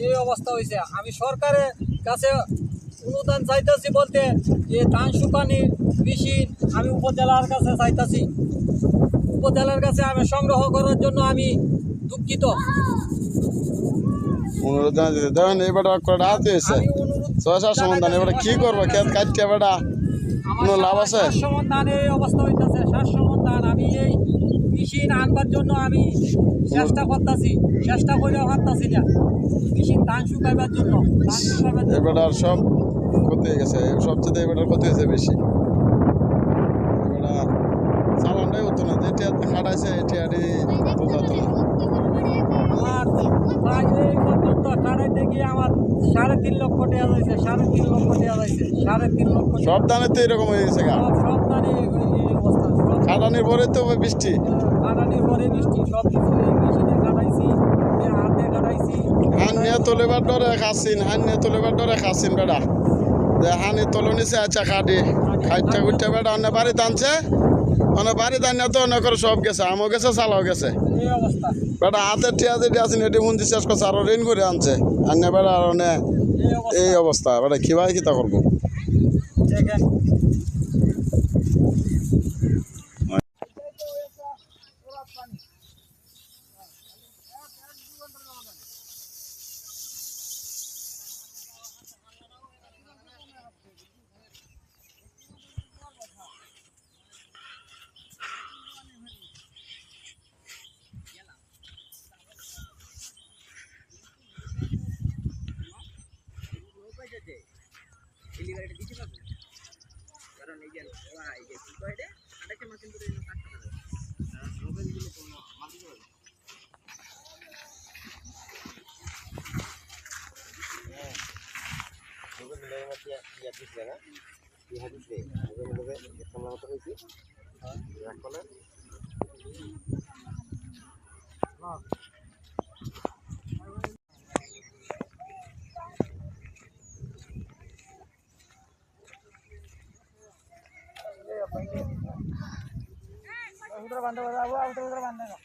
এই অবস্থা হয়েছে। আমি সরকারের কাছে অনুদান চাইতেছি বলতে যে ধান শুকানি মেশিন আমি উপজেলার কাছে চাইতেছি। উপজেলার কাছে আমি সংগ্রহ করার জন্য আমি দুঃখিত। অনুরোধ জানাচ্ছি দেখেন এবার কটা হাতে এসে আমি অনুরোধ 6-7 সমান এবার কি করবো খেত কাটকে বেটা কোনো লাভ আছে? সমান ধান এই অবস্থা হইতেছে, 7 ধান আমি এই মেশিন আনবার জন্য আমি চেষ্টা করতেছি, চেষ্টা করেও পারতাছি না মেশিন ধান শুকাইবার জন্য। ধান শুকাইবার জন্য এবার সব ক্ষতি হয়ে গেছে, সবচেয়ে এবার ক্ষতি হয়েছে বেশি। এবার চালানটাই হতো না, যেটি খাটাইছে এটি আর তুলতে না। আমার প্রায় এই পর্যন্ত কাটাইতে গিয়ে আমার 3.5 লক্ষ টাকা যাইছে, 3.5 লক্ষ টাকা যাইছে, 3.5 লক্ষ টাকা। সব ধানের তো এরকম হয়ে গেছে গা, সব ধানে এই অবস্থা। খাটানির পরে তো বৃষ্টি, কাটানির পরে বৃষ্টি, সব কিছু এই মেশিনে কাটাইছি, হাতে কাটাইছি। হান নিয়ে তোলেবার ডরে খাচ্ছিন, হান নিয়ে তোলেবার ডরে খাচ্ছিন বেটা, যে হানি তোলো নিছে আচ্ছা খাটি খাইটা খুঁজতে বেটা অনেক বাড়ি টানছে, অনেক বাড়ি টানিয়ে তো অনেক করে সব গেছে, আমও গেছে চালাও গেছে এই অবস্থা, বেটা। হাতের টিয়া যেটি আছেন এটি মন্দির শেষ করছে আরো ঋণ করে আনছে আনে বেটা, আর এই অবস্থা বেটা কিভাবে কিতা করবো? দেখেন বান্ধব বান্ধব